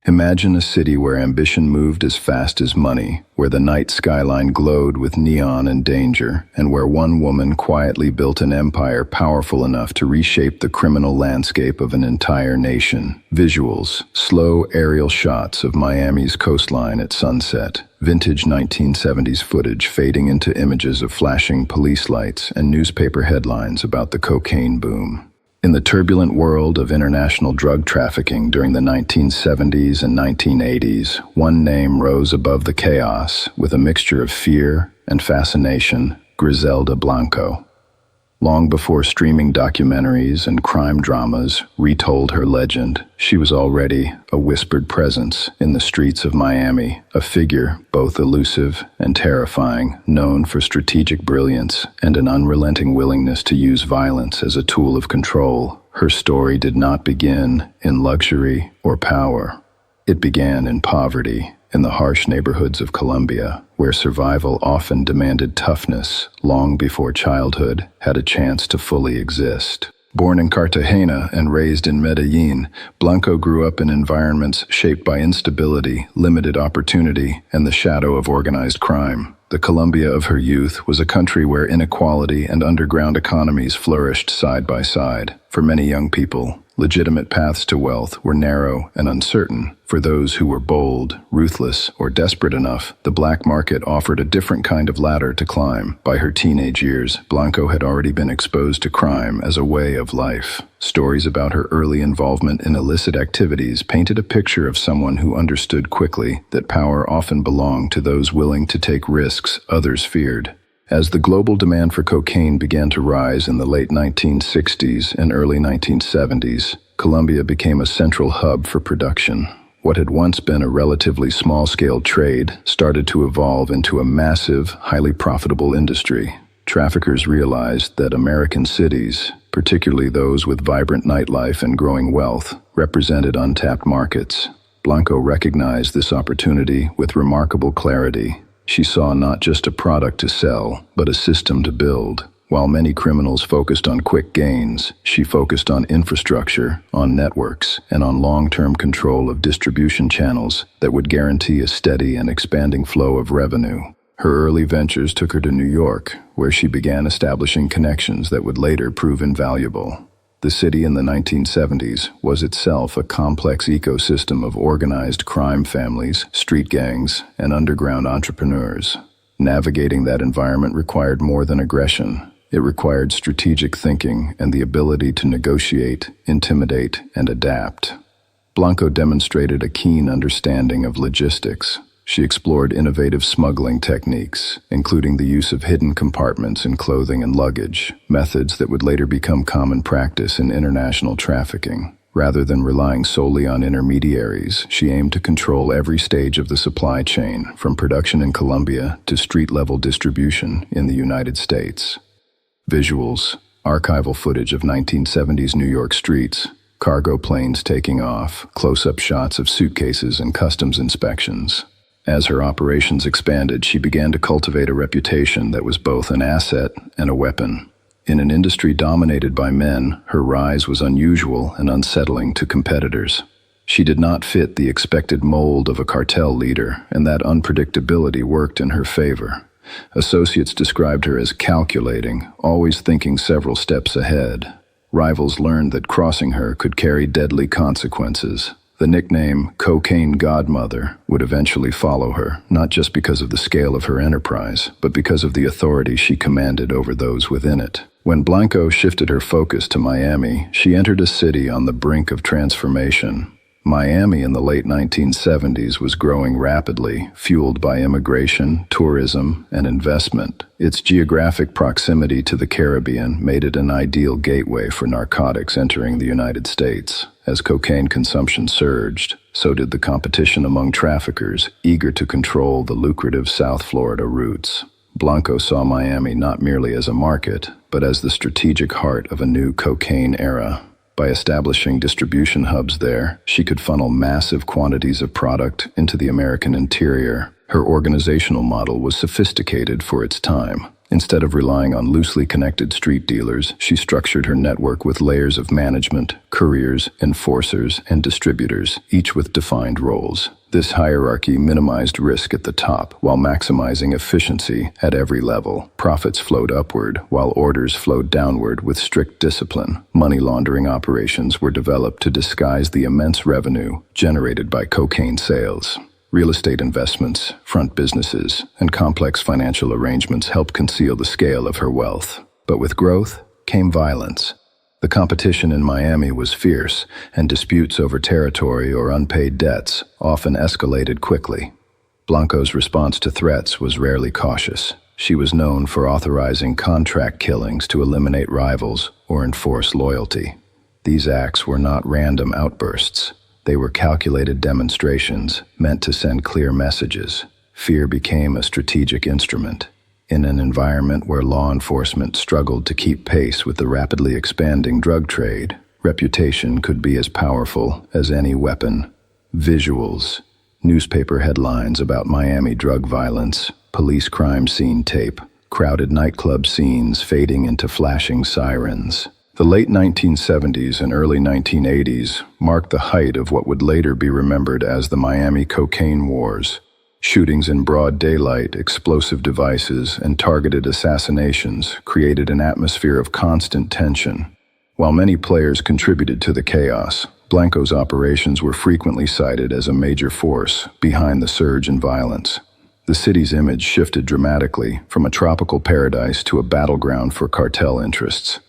Imagine a city where ambition moved as fast as money, where the night skyline glowed with neon and danger, and where one woman quietly built an empire powerful enough to reshape the criminal landscape of an entire nation. Visuals: slow aerial shots of Miami's coastline at sunset, vintage 1970s footage fading into images of flashing police lights and newspaper headlines about the cocaine boom. In the turbulent world of international drug trafficking during the 1970s and 1980s, one name rose above the chaos with a mixture of fear and fascination: Griselda Blanco. Long before streaming documentaries and crime dramas retold her legend, she was already a whispered presence in the streets of Miami, a figure both elusive and terrifying, known for strategic brilliance and an unrelenting willingness to use violence as a tool of control. Her story did not begin in luxury or power. It began in poverty, in the harsh neighborhoods of Colombia, where survival often demanded toughness long before childhood had a chance to fully exist. Born in Cartagena and raised in Medellin, Blanco grew up in environments shaped by instability, limited opportunity, and the shadow of organized crime. The Colombia of her youth was a country where inequality and underground economies flourished side by side. For many young people, legitimate paths to wealth were narrow and uncertain. For those who were bold, ruthless, or desperate enough, the black market offered a different kind of ladder to climb. By her teenage years, Blanco had already been exposed to crime as a way of life. Stories about her early involvement in illicit activities painted a picture of someone who understood quickly that power often belonged to those willing to take risks others feared. As the global demand for cocaine began to rise in the late 1960s and early 1970s, Colombia became a central hub for production. What had once been a relatively small-scale trade started to evolve into a massive, highly profitable industry. Traffickers realized that American cities, particularly those with vibrant nightlife and growing wealth, represented untapped markets. Blanco recognized this opportunity with remarkable clarity. She saw not just a product to sell, but a system to build. While many criminals focused on quick gains, she focused on infrastructure, on networks, and on long-term control of distribution channels that would guarantee a steady and expanding flow of revenue. Her early ventures took her to New York, where she began establishing connections that would later prove invaluable. The city in the 1970s was itself a complex ecosystem of organized crime families, street gangs, and underground entrepreneurs. Navigating that environment required more than aggression. It required strategic thinking and the ability to negotiate, intimidate, and adapt. Blanco demonstrated a keen understanding of logistics. She explored innovative smuggling techniques, including the use of hidden compartments in clothing and luggage, methods that would later become common practice in international trafficking. Rather than relying solely on intermediaries, she aimed to control every stage of the supply chain, from production in Colombia to street-level distribution in the United States. Visuals: archival footage of 1970s New York streets, cargo planes taking off, close-up shots of suitcases and customs inspections. As her operations expanded, she began to cultivate a reputation that was both an asset and a weapon. In an industry dominated by men, her rise was unusual and unsettling to competitors. She did not fit the expected mold of a cartel leader, and that unpredictability worked in her favor. Associates described her as calculating, always thinking several steps ahead. Rivals learned that crossing her could carry deadly consequences. The nickname Cocaine Godmother would eventually follow her, not just because of the scale of her enterprise, but because of the authority she commanded over those within it. When Blanco shifted her focus to Miami, she entered a city on the brink of transformation. Miami in the late 1970s was growing rapidly, fueled by immigration, tourism, and investment. Its geographic proximity to the Caribbean made it an ideal gateway for narcotics entering the United States. As cocaine consumption surged, so did the competition among traffickers, eager to control the lucrative South Florida routes. Blanco saw Miami not merely as a market, but as the strategic heart of a new cocaine era. By establishing distribution hubs there, she could funnel massive quantities of product into the American interior. Her organizational model was sophisticated for its time. Instead of relying on loosely connected street dealers, she structured her network with layers of management, couriers, enforcers, and distributors, each with defined roles. This hierarchy minimized risk at the top while maximizing efficiency at every level. Profits flowed upward while orders flowed downward with strict discipline. Money laundering operations were developed to disguise the immense revenue generated by cocaine sales. Real estate investments, front businesses, and complex financial arrangements helped conceal the scale of her wealth. But with growth came violence. The competition in Miami was fierce, and disputes over territory or unpaid debts often escalated quickly. Blanco's response to threats was rarely cautious. She was known for authorizing contract killings to eliminate rivals or enforce loyalty. These acts were not random outbursts. They were calculated demonstrations meant to send clear messages. Fear became a strategic instrument. In an environment where law enforcement struggled to keep pace with the rapidly expanding drug trade, reputation could be as powerful as any weapon. Visuals, newspaper headlines about Miami drug violence, police crime scene tape, crowded nightclub scenes fading into flashing sirens. The late 1970s and early 1980s marked the height of what would later be remembered as the Miami Cocaine Wars. Shootings in broad daylight, explosive devices, and targeted assassinations created an atmosphere of constant tension. While many players contributed to the chaos, Blanco's operations were frequently cited as a major force behind the surge in violence. The city's image shifted dramatically from a tropical paradise to a battleground for cartel interests.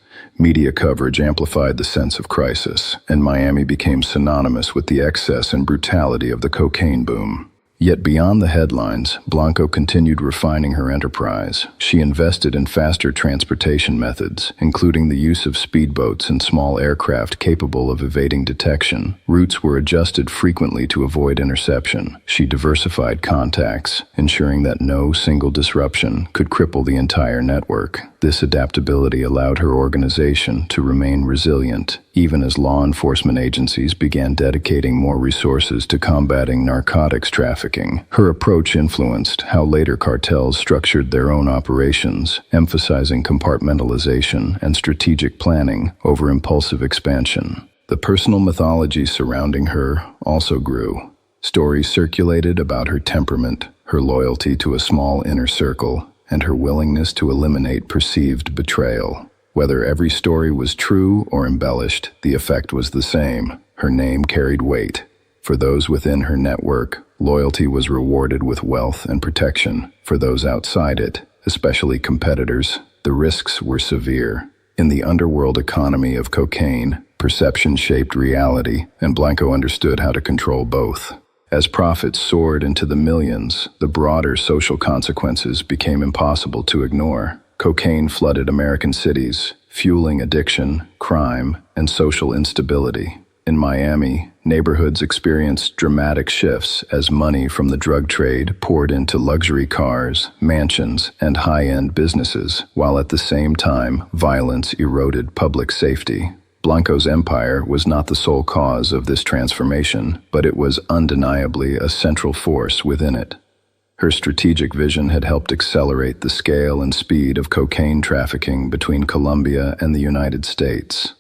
Media coverage amplified the sense of crisis, and Miami became synonymous with the excess and brutality of the cocaine boom. Yet beyond the headlines, Blanco continued refining her enterprise. She invested in faster transportation methods, including the use of speedboats and small aircraft capable of evading detection. Routes were adjusted frequently to avoid interception. She diversified contacts, ensuring that no single disruption could cripple the entire network. This adaptability allowed her organization to remain resilient, even as law enforcement agencies began dedicating more resources to combating narcotics trafficking. Her approach influenced how later cartels structured their own operations, emphasizing compartmentalization and strategic planning over impulsive expansion. The personal mythology surrounding her also grew. Stories circulated about her temperament, her loyalty to a small inner circle, and her willingness to eliminate perceived betrayal. Whether every story was true or embellished, the effect was the same. Her name carried weight. For those within her network, loyalty was rewarded with wealth and protection. For those outside it, especially competitors, the risks were severe. In the underworld economy of cocaine, perception shaped reality, and Blanco understood how to control both. As profits soared into the millions, the broader social consequences became impossible to ignore. Cocaine flooded American cities, fueling addiction, crime, and social instability. In Miami, neighborhoods experienced dramatic shifts as money from the drug trade poured into luxury cars, mansions, and high-end businesses, while at the same time, violence eroded public safety. Blanco's empire was not the sole cause of this transformation, but it was undeniably a central force within it. Her strategic vision had helped accelerate the scale and speed of cocaine trafficking between Colombia and the United States.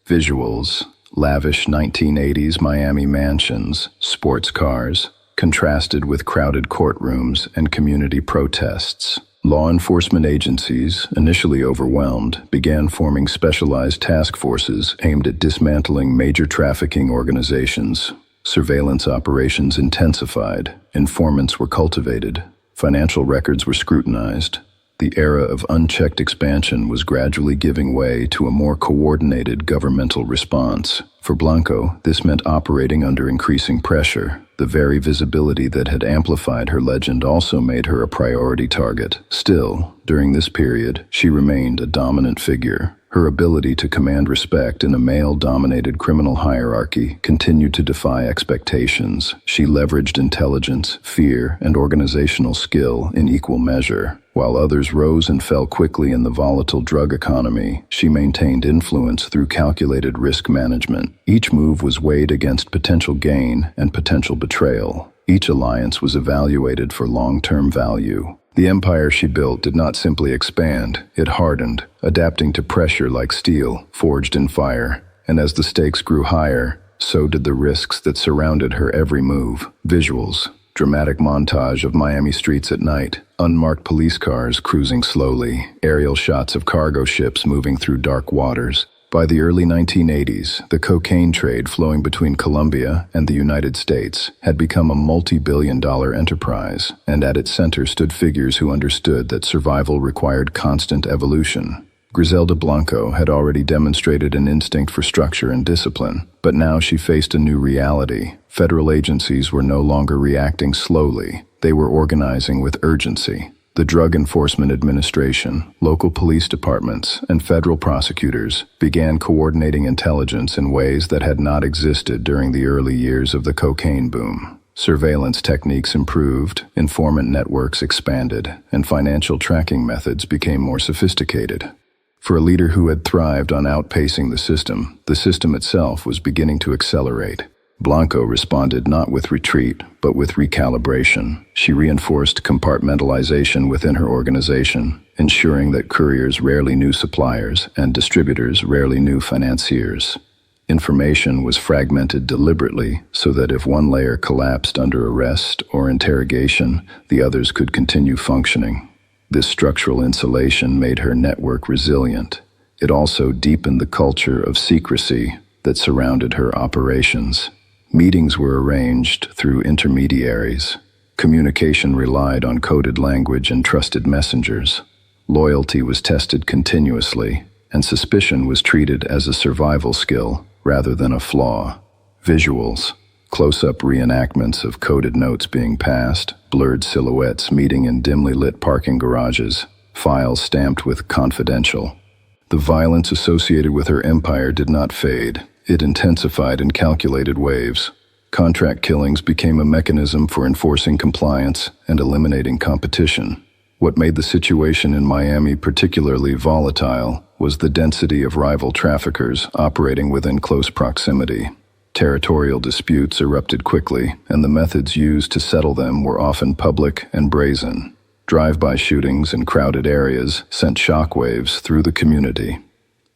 Visuals, lavish 1980s Miami mansions, sports cars, contrasted with crowded courtrooms and community protests. Law enforcement agencies, initially overwhelmed, began forming specialized task forces aimed at dismantling major trafficking organizations. Surveillance operations intensified, informants were cultivated, financial records were scrutinized. The era of unchecked expansion was gradually giving way to a more coordinated governmental response. For Blanco, this meant operating under increasing pressure. The very visibility that had amplified her legend also made her a priority target. Still, during this period, she remained a dominant figure. Her ability to command respect in a male-dominated criminal hierarchy continued to defy expectations. She leveraged intelligence, fear, and organizational skill in equal measure. While others rose and fell quickly in the volatile drug economy, she maintained influence through calculated risk management. Each move was weighed against potential gain and potential betrayal. Each alliance was evaluated for long-term value. The empire she built did not simply expand, it hardened, adapting to pressure like steel, forged in fire. And as the stakes grew higher, so did the risks that surrounded her every move. Visuals, dramatic montage of Miami streets at night, unmarked police cars cruising slowly, aerial shots of cargo ships moving through dark waters. By the early 1980s, the cocaine trade flowing between Colombia and the United States had become a multi-billion-dollar enterprise, and at its center stood figures who understood that survival required constant evolution. Griselda Blanco had already demonstrated an instinct for structure and discipline, but now she faced a new reality. Federal agencies were no longer reacting slowly, they were organizing with urgency. The Drug Enforcement Administration, local police departments, and federal prosecutors began coordinating intelligence in ways that had not existed during the early years of the cocaine boom. Surveillance techniques improved, informant networks expanded, and financial tracking methods became more sophisticated. For a leader who had thrived on outpacing the system itself was beginning to accelerate. Blanco responded not with retreat, but with recalibration. She reinforced compartmentalization within her organization, ensuring that couriers rarely knew suppliers and distributors rarely knew financiers. Information was fragmented deliberately so that if one layer collapsed under arrest or interrogation, the others could continue functioning. This structural insulation made her network resilient. It also deepened the culture of secrecy that surrounded her operations. Meetings were arranged through intermediaries. Communication relied on coded language and trusted messengers. Loyalty was tested continuously, and suspicion was treated as a survival skill rather than a flaw. Visuals, close-up reenactments of coded notes being passed, blurred silhouettes meeting in dimly lit parking garages, files stamped with confidential. The violence associated with her empire did not fade. It intensified in calculated waves. Contract killings became a mechanism for enforcing compliance and eliminating competition. What made the situation in Miami particularly volatile was the density of rival traffickers operating within close proximity. Territorial disputes erupted quickly, and the methods used to settle them were often public and brazen. Drive-by shootings in crowded areas sent shockwaves through the community.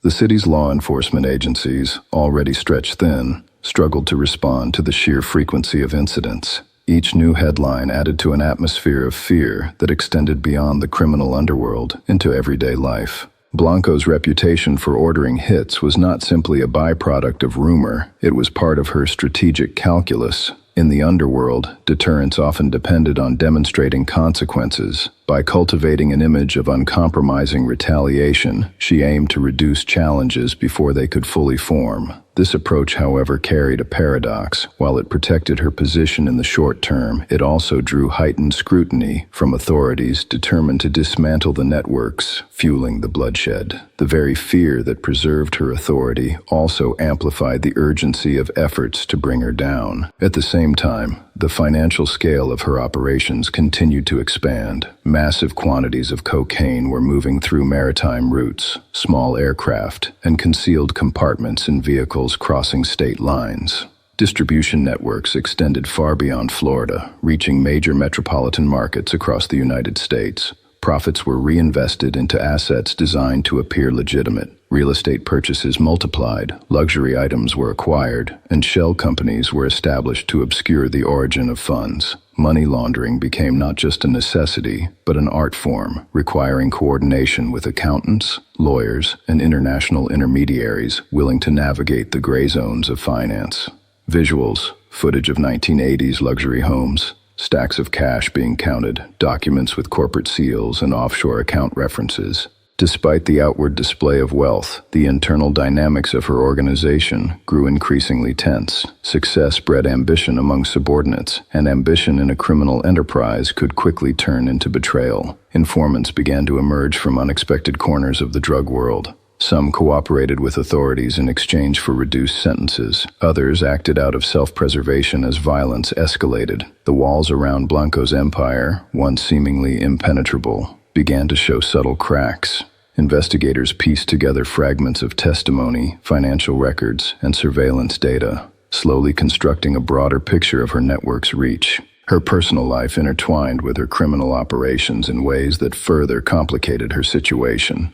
The city's law enforcement agencies, already stretched thin, struggled to respond to the sheer frequency of incidents. Each new headline added to an atmosphere of fear that extended beyond the criminal underworld into everyday life. Blanco's reputation for ordering hits was not simply a byproduct of rumor, it was part of her strategic calculus. In the underworld, deterrence often depended on demonstrating consequences. By cultivating an image of uncompromising retaliation, she aimed to reduce challenges before they could fully form. This approach, however, carried a paradox. While it protected her position in the short term, it also drew heightened scrutiny from authorities determined to dismantle the networks, fueling the bloodshed. The very fear that preserved her authority also amplified the urgency of efforts to bring her down. At the same time, the financial scale of her operations continued to expand. Massive quantities of cocaine were moving through maritime routes, small aircraft, and concealed compartments in vehicles crossing state lines. Distribution networks extended far beyond Florida, reaching major metropolitan markets across the United States. Profits were reinvested into assets designed to appear legitimate. Real estate purchases multiplied, luxury items were acquired, and shell companies were established to obscure the origin of funds. Money laundering became not just a necessity, but an art form, requiring coordination with accountants, lawyers, and international intermediaries willing to navigate the gray zones of finance. Visuals, footage of 1980s luxury homes, stacks of cash being counted, documents with corporate seals and offshore account references. Despite the outward display of wealth, the internal dynamics of her organization grew increasingly tense. Success bred ambition among subordinates, and ambition in a criminal enterprise could quickly turn into betrayal. Informants began to emerge from unexpected corners of the drug world. Some cooperated with authorities in exchange for reduced sentences. Others acted out of self-preservation as violence escalated. The walls around Blanco's empire, once seemingly impenetrable, began to show subtle cracks. Investigators pieced together fragments of testimony, financial records, and surveillance data, slowly constructing a broader picture of her network's reach. Her personal life intertwined with her criminal operations in ways that further complicated her situation.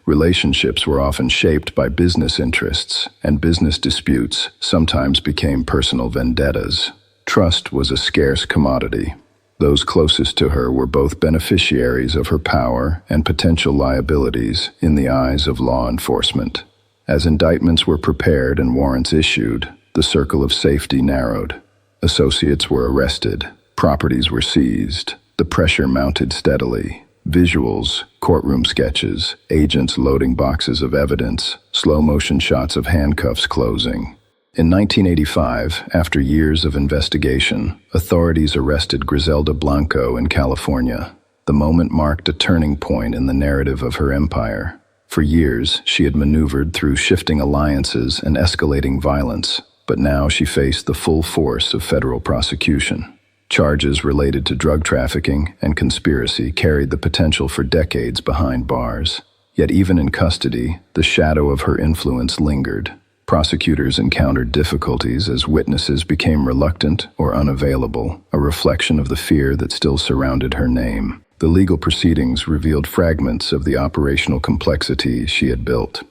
Relationships were often shaped by business interests, and business disputes sometimes became personal vendettas. Trust was a scarce commodity. Those closest to her were both beneficiaries of her power and potential liabilities in the eyes of law enforcement. As indictments were prepared and warrants issued, the circle of safety narrowed. Associates were arrested. Properties were seized. The pressure mounted steadily. Visuals, courtroom sketches, agents loading boxes of evidence, slow-motion shots of handcuffs closing. In 1985, after years of investigation, authorities arrested Griselda Blanco in California. The moment marked a turning point in the narrative of her empire. For years, she had maneuvered through shifting alliances and escalating violence, but now she faced the full force of federal prosecution. Charges related to drug trafficking and conspiracy carried the potential for decades behind bars. Yet even in custody, the shadow of her influence lingered. Prosecutors encountered difficulties as witnesses became reluctant or unavailable, a reflection of the fear that still surrounded her name. The legal proceedings revealed fragments of the operational complexity she had built.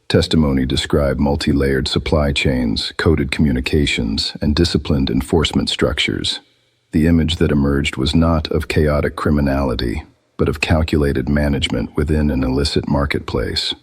Testimony described multi-layered supply chains, coded communications, and disciplined enforcement structures. The image that emerged was not of chaotic criminality, but of calculated management within an illicit marketplace.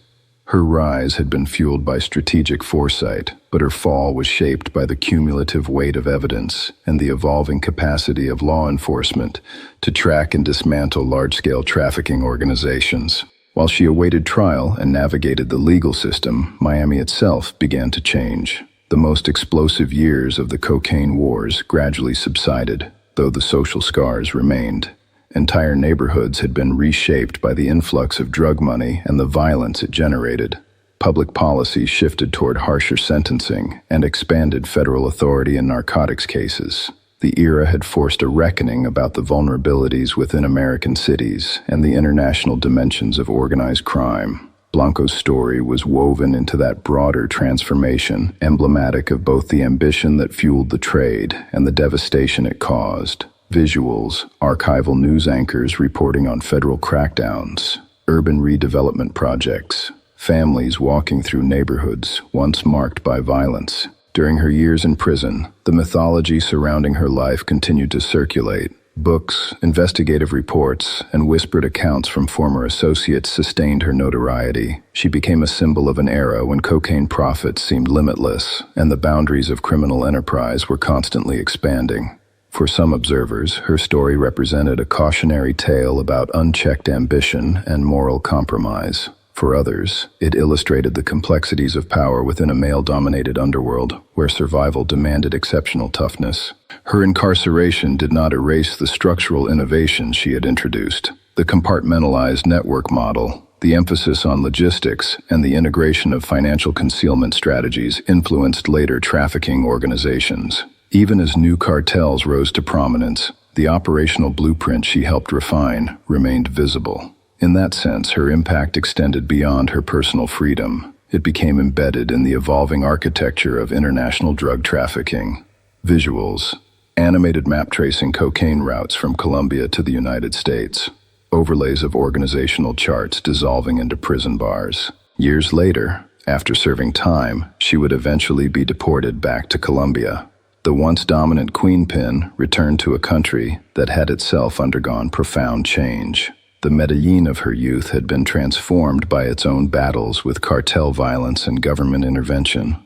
Her rise had been fueled by strategic foresight, but her fall was shaped by the cumulative weight of evidence and the evolving capacity of law enforcement to track and dismantle large-scale trafficking organizations. While she awaited trial and navigated the legal system, Miami itself began to change. The most explosive years of the cocaine wars gradually subsided, though the social scars remained. Entire neighborhoods had been reshaped by the influx of drug money and the violence it generated. Public policy shifted toward harsher sentencing and expanded federal authority in narcotics cases. The era had forced a reckoning about the vulnerabilities within American cities and the international dimensions of organized crime. Blanco's story was woven into that broader transformation, emblematic of both the ambition that fueled the trade and the devastation it caused. Visuals, archival news anchors reporting on federal crackdowns, urban redevelopment projects, families walking through neighborhoods once marked by violence. During her years in prison, the mythology surrounding her life continued to circulate. Books, investigative reports, and whispered accounts from former associates sustained her notoriety. She became a symbol of an era when cocaine profits seemed limitless, and the boundaries of criminal enterprise were constantly expanding. For some observers, her story represented a cautionary tale about unchecked ambition and moral compromise. For others, it illustrated the complexities of power within a male-dominated underworld where survival demanded exceptional toughness. Her incarceration did not erase the structural innovations she had introduced. The compartmentalized network model, the emphasis on logistics, and the integration of financial concealment strategies influenced later trafficking organizations. Even as new cartels rose to prominence, the operational blueprint she helped refine remained visible. In that sense, her impact extended beyond her personal freedom. It became embedded in the evolving architecture of international drug trafficking. Visuals, animated map tracing cocaine routes from Colombia to the United States. Overlays of organizational charts dissolving into prison bars. Years later, after serving time, she would eventually be deported back to Colombia. The once dominant queenpin returned to a country that had itself undergone profound change. The Medellin of her youth had been transformed by its own battles with cartel violence and government intervention.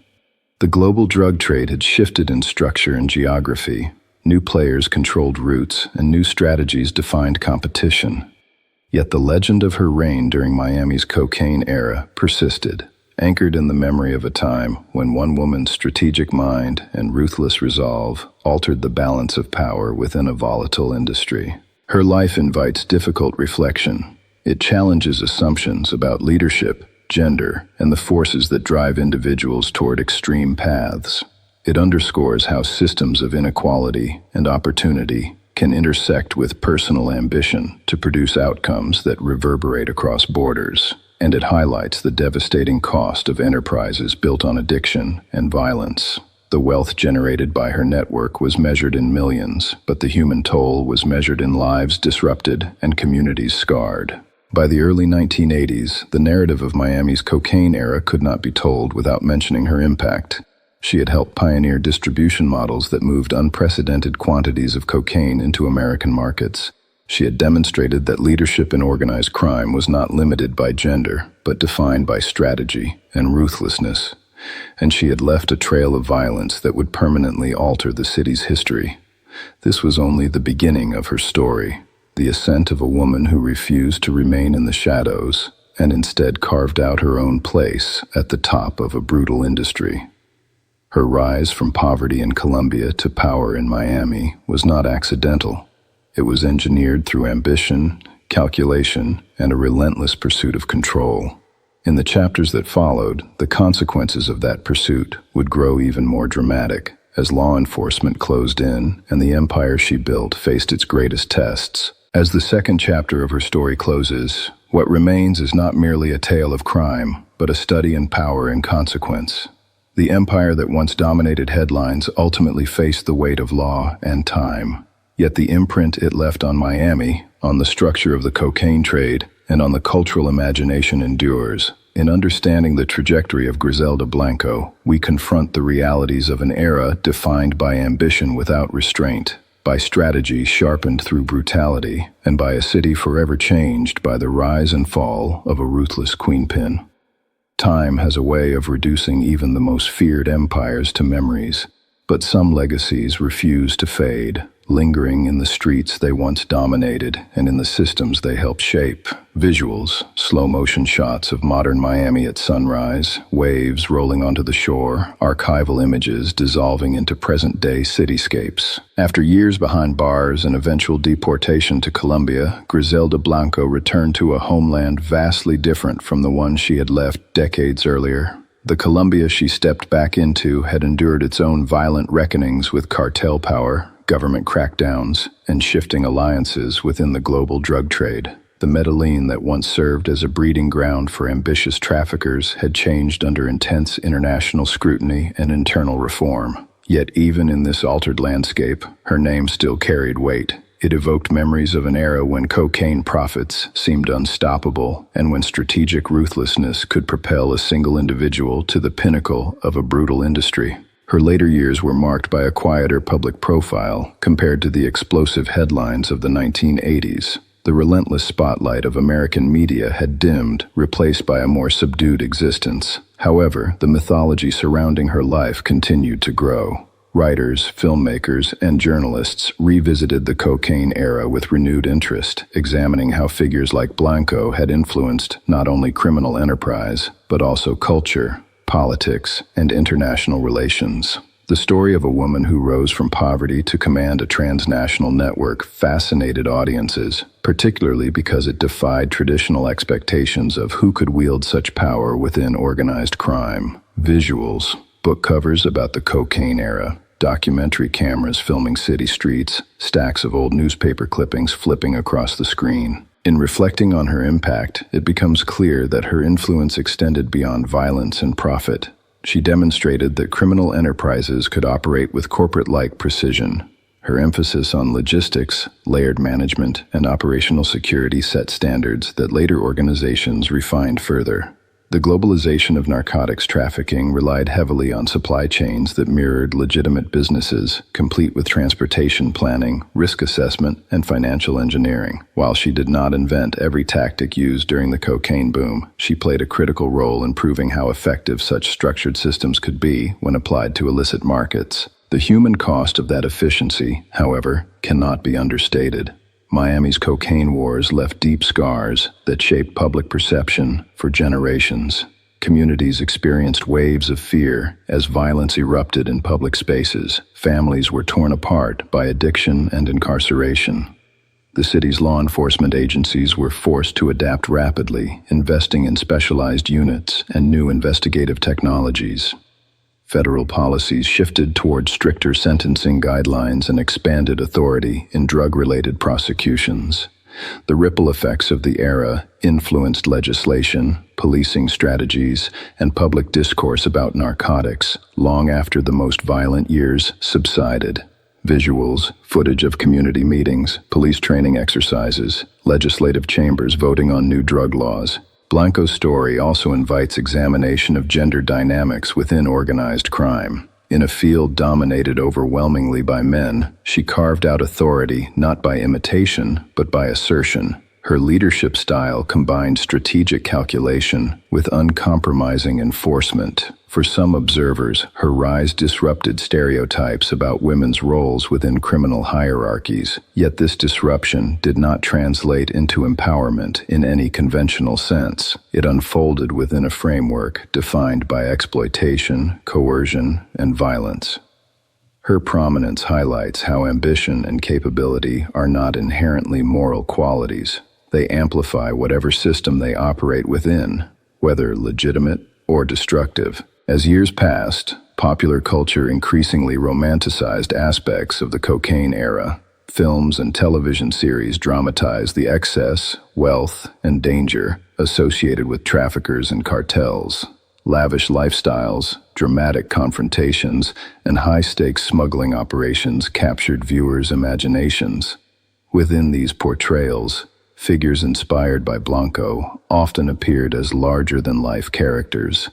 The global drug trade had shifted in structure and geography. New players controlled routes, and new strategies defined competition. Yet the legend of her reign during Miami's cocaine era persisted, anchored in the memory of a time when one woman's strategic mind and ruthless resolve altered the balance of power within a volatile industry. Her life invites difficult reflection. It challenges assumptions about leadership, gender, and the forces that drive individuals toward extreme paths. It underscores how systems of inequality and opportunity can intersect with personal ambition to produce outcomes that reverberate across borders. And it highlights the devastating cost of enterprises built on addiction and violence. The wealth generated by her network was measured in millions, but the human toll was measured in lives disrupted and communities scarred. By the early 1980s, the narrative of Miami's cocaine era could not be told without mentioning her impact. She had helped pioneer distribution models that moved unprecedented quantities of cocaine into American markets. She had demonstrated that leadership in organized crime was not limited by gender, but defined by strategy and ruthlessness. And she had left a trail of violence that would permanently alter the city's history. This was only the beginning of her story, the ascent of a woman who refused to remain in the shadows and instead carved out her own place at the top of a brutal industry. Her rise from poverty in Colombia to power in Miami was not accidental. It was engineered through ambition, calculation, and a relentless pursuit of control. In the chapters that followed, the consequences of that pursuit would grow even more dramatic as law enforcement closed in and the empire she built faced its greatest tests. As the second chapter of her story closes, what remains is not merely a tale of crime, but a study in power and consequence. The empire that once dominated headlines ultimately faced the weight of law and time. Yet the imprint it left on Miami, on the structure of the cocaine trade, and on the cultural imagination endures. In understanding the trajectory of Griselda Blanco, we confront the realities of an era defined by ambition without restraint, by strategy sharpened through brutality, and by a city forever changed by the rise and fall of a ruthless queenpin. Time has a way of reducing even the most feared empires to memories, but some legacies refuse to fade, lingering in the streets they once dominated and in the systems they helped shape. Visuals, slow-motion shots of modern Miami at sunrise, waves rolling onto the shore, archival images dissolving into present-day cityscapes. After years behind bars and eventual deportation to Colombia, Griselda Blanco returned to a homeland vastly different from the one she had left decades earlier. The Colombia she stepped back into had endured its own violent reckonings with cartel power, government crackdowns, and shifting alliances within the global drug trade. The Medellin that once served as a breeding ground for ambitious traffickers had changed under intense international scrutiny and internal reform. Yet even in this altered landscape, her name still carried weight. It evoked memories of an era when cocaine profits seemed unstoppable and when strategic ruthlessness could propel a single individual to the pinnacle of a brutal industry. Her later years were marked by a quieter public profile compared to the explosive headlines of the 1980s. The relentless spotlight of American media had dimmed, replaced by a more subdued existence. However, the mythology surrounding her life continued to grow. Writers, filmmakers, and journalists revisited the cocaine era with renewed interest, examining how figures like Blanco had influenced not only criminal enterprise, but also culture, politics, and international relations. The story of a woman who rose from poverty to command a transnational network fascinated audiences, particularly because it defied traditional expectations of who could wield such power within organized crime. Visuals, book covers about the cocaine era, documentary cameras filming city streets, stacks of old newspaper clippings flipping across the screen. In reflecting on her impact, it becomes clear that her influence extended beyond violence and profit. She demonstrated that criminal enterprises could operate with corporate-like precision. Her emphasis on logistics, layered management, and operational security set standards that later organizations refined further. The globalization of narcotics trafficking relied heavily on supply chains that mirrored legitimate businesses, complete with transportation planning, risk assessment, and financial engineering. While she did not invent every tactic used during the cocaine boom, she played a critical role in proving how effective such structured systems could be when applied to illicit markets. The human cost of that efficiency, however, cannot be understated. Miami's cocaine wars left deep scars that shaped public perception for generations. Communities experienced waves of fear as violence erupted in public spaces. Families were torn apart by addiction and incarceration. The city's law enforcement agencies were forced to adapt rapidly, investing in specialized units and new investigative technologies. Federal policies shifted toward stricter sentencing guidelines and expanded authority in drug-related prosecutions. The ripple effects of the era influenced legislation, policing strategies, and public discourse about narcotics long after the most violent years subsided. Visuals, footage of community meetings, police training exercises, legislative chambers voting on new drug laws. Blanco's story also invites examination of gender dynamics within organized crime. In a field dominated overwhelmingly by men, she carved out authority not by imitation, but by assertion. Her leadership style combined strategic calculation with uncompromising enforcement. For some observers, her rise disrupted stereotypes about women's roles within criminal hierarchies, yet this disruption did not translate into empowerment in any conventional sense. It unfolded within a framework defined by exploitation, coercion, and violence. Her prominence highlights how ambition and capability are not inherently moral qualities. They amplify whatever system they operate within, whether legitimate or destructive. As years passed, popular culture increasingly romanticized aspects of the cocaine era. Films and television series dramatized the excess, wealth, and danger associated with traffickers and cartels. Lavish lifestyles, dramatic confrontations, and high-stakes smuggling operations captured viewers' imaginations. Within these portrayals, figures inspired by Blanco often appeared as larger-than-life characters.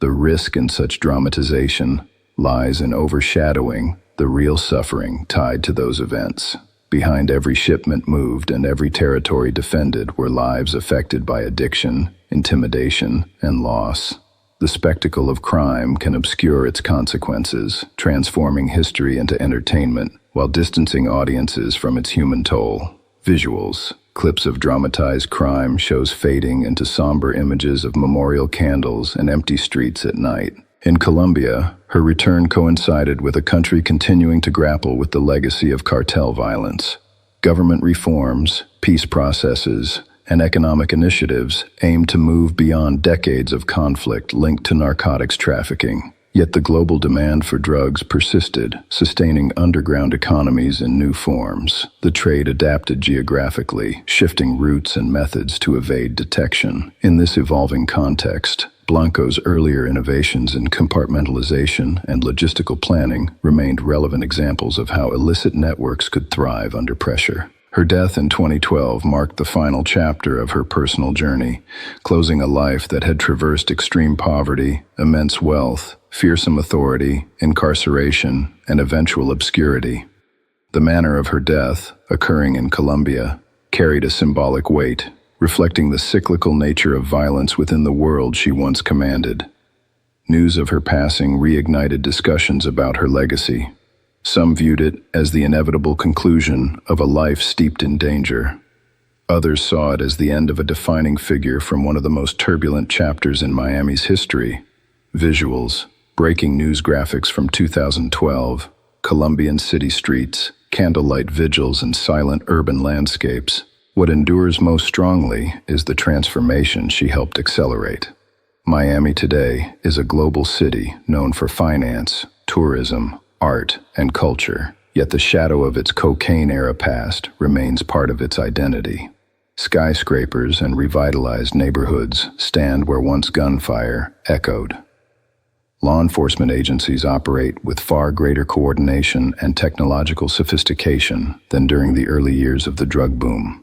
The risk in such dramatization lies in overshadowing the real suffering tied to those events. Behind every shipment moved and every territory defended were lives affected by addiction, intimidation, and loss. The spectacle of crime can obscure its consequences, transforming history into entertainment while distancing audiences from its human toll. Visuals. Clips of dramatized crime shows fading into somber images of memorial candles and empty streets at night. In Colombia, her return coincided with a country continuing to grapple with the legacy of cartel violence. Government reforms, peace processes, and economic initiatives aimed to move beyond decades of conflict linked to narcotics trafficking. Yet the global demand for drugs persisted, sustaining underground economies in new forms. The trade adapted geographically, shifting routes and methods to evade detection. In this evolving context, Blanco's earlier innovations in compartmentalization and logistical planning remained relevant examples of how illicit networks could thrive under pressure. Her death in 2012 marked the final chapter of her personal journey, closing a life that had traversed extreme poverty, immense wealth, fearsome authority, incarceration, and eventual obscurity. The manner of her death, occurring in Colombia, carried a symbolic weight, reflecting the cyclical nature of violence within the world she once commanded. News of her passing reignited discussions about her legacy. Some viewed it as the inevitable conclusion of a life steeped in danger. Others saw it as the end of a defining figure from one of the most turbulent chapters in Miami's history. Visuals, breaking news graphics from 2012, Colombian city streets, candlelight vigils, and silent urban landscapes. What endures most strongly is the transformation she helped accelerate. Miami today is a global city known for finance, tourism, art, and culture, yet the shadow of its cocaine-era past remains part of its identity. Skyscrapers and revitalized neighborhoods stand where once gunfire echoed. Law enforcement agencies operate with far greater coordination and technological sophistication than during the early years of the drug boom.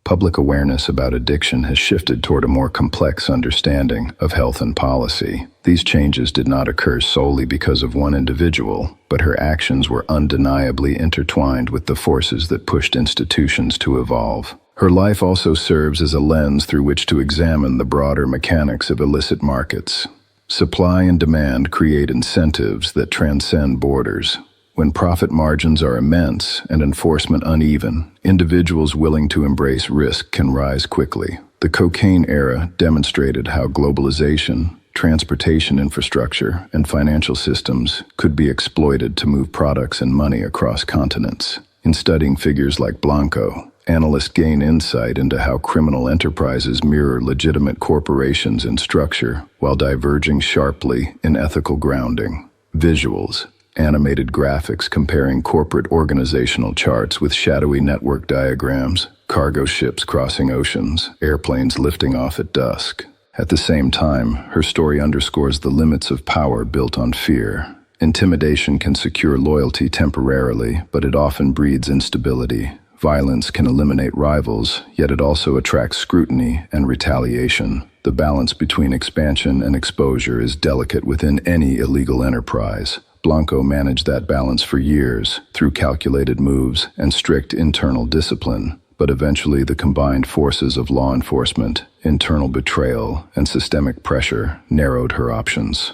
Public awareness about addiction has shifted toward a more complex understanding of health and policy. These changes did not occur solely because of one individual, but her actions were undeniably intertwined with the forces that pushed institutions to evolve. Her life also serves as a lens through which to examine the broader mechanics of illicit markets. Supply and demand create incentives that transcend borders. When profit margins are immense and enforcement uneven, individuals willing to embrace risk can rise quickly. The cocaine era demonstrated how globalization, transportation infrastructure, and financial systems could be exploited to move products and money across continents. In studying figures like Blanco, analysts gain insight into how criminal enterprises mirror legitimate corporations in structure while diverging sharply in ethical grounding. Visuals, animated graphics comparing corporate organizational charts with shadowy network diagrams, cargo ships crossing oceans, airplanes lifting off at dusk. At the same time, her story underscores the limits of power built on fear. Intimidation can secure loyalty temporarily, but it often breeds instability. Violence can eliminate rivals, yet it also attracts scrutiny and retaliation. The balance between expansion and exposure is delicate within any illegal enterprise. Blanco managed that balance for years, through calculated moves and strict internal discipline. But eventually the combined forces of law enforcement, internal betrayal, and systemic pressure narrowed her options.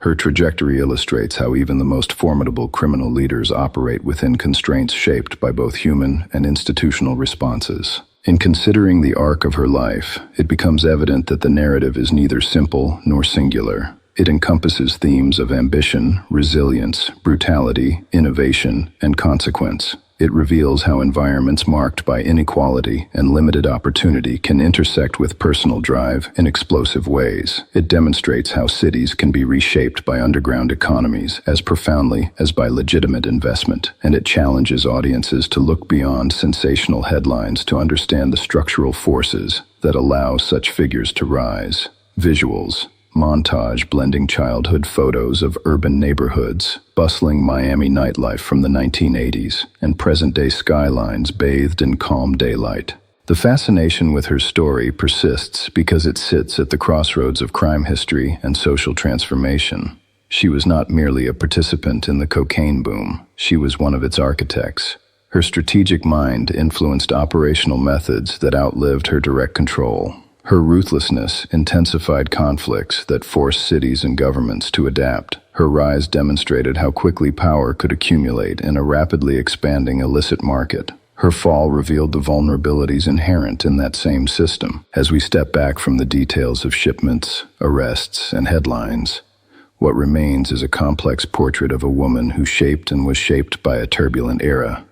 Her trajectory illustrates how even the most formidable criminal leaders operate within constraints shaped by both human and institutional responses. In considering the arc of her life, it becomes evident that the narrative is neither simple nor singular. It encompasses themes of ambition, resilience, brutality, innovation, and consequence. It reveals how environments marked by inequality and limited opportunity can intersect with personal drive in explosive ways. It demonstrates how cities can be reshaped by underground economies as profoundly as by legitimate investment, and it challenges audiences to look beyond sensational headlines to understand the structural forces that allow such figures to rise. Visuals. Montage blending childhood photos of urban neighborhoods, bustling Miami nightlife from the 1980s, and present-day skylines bathed in calm daylight. The fascination with her story persists because it sits at the crossroads of crime history and social transformation. She was not merely a participant in the cocaine boom, she was one of its architects. Her strategic mind influenced operational methods that outlived her direct control. Her ruthlessness intensified conflicts that forced cities and governments to adapt. Her rise demonstrated how quickly power could accumulate in a rapidly expanding illicit market. Her fall revealed the vulnerabilities inherent in that same system. As we step back from the details of shipments, arrests, and headlines, what remains is a complex portrait of a woman who shaped and was shaped by a turbulent era.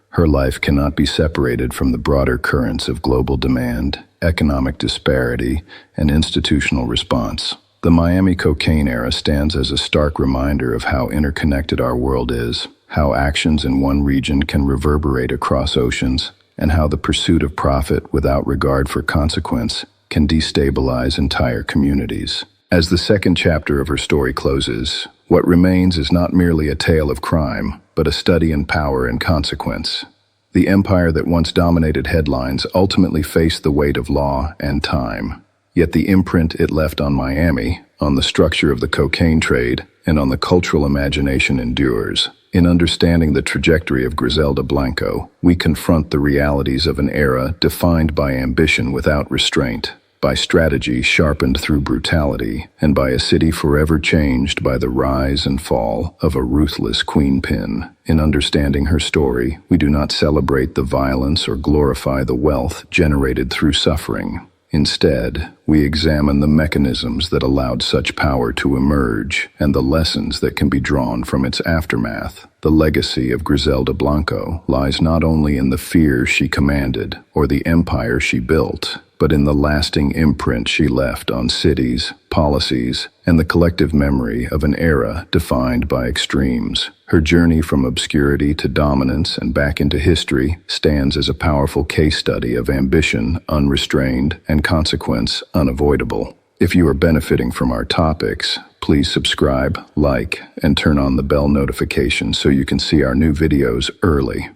Her life cannot be separated from the broader currents of global demand, economic disparity, and institutional response. The Miami cocaine era stands as a stark reminder of how interconnected our world is, how actions in one region can reverberate across oceans, and how the pursuit of profit without regard for consequence can destabilize entire communities. As the second chapter of her story closes, what remains is not merely a tale of crime, but a study in power and consequence. The empire that once dominated headlines ultimately faced the weight of law and time. Yet the imprint it left on Miami, on the structure of the cocaine trade, and on the cultural imagination endures. In understanding the trajectory of Griselda Blanco, we confront the realities of an era defined by ambition without restraint, by strategy sharpened through brutality, and by a city forever changed by the rise and fall of a ruthless queenpin. In understanding her story, we do not celebrate the violence or glorify the wealth generated through suffering. Instead, we examine the mechanisms that allowed such power to emerge and the lessons that can be drawn from its aftermath. The legacy of Griselda Blanco lies not only in the fear she commanded or the empire she built, but in the lasting imprint she left on cities, policies, and the collective memory of an era defined by extremes. Her journey from obscurity to dominance and back into history stands as a powerful case study of ambition unrestrained and consequence unavoidable. If you are benefiting from our topics, please subscribe, like, and turn on the bell notification so you can see our new videos early.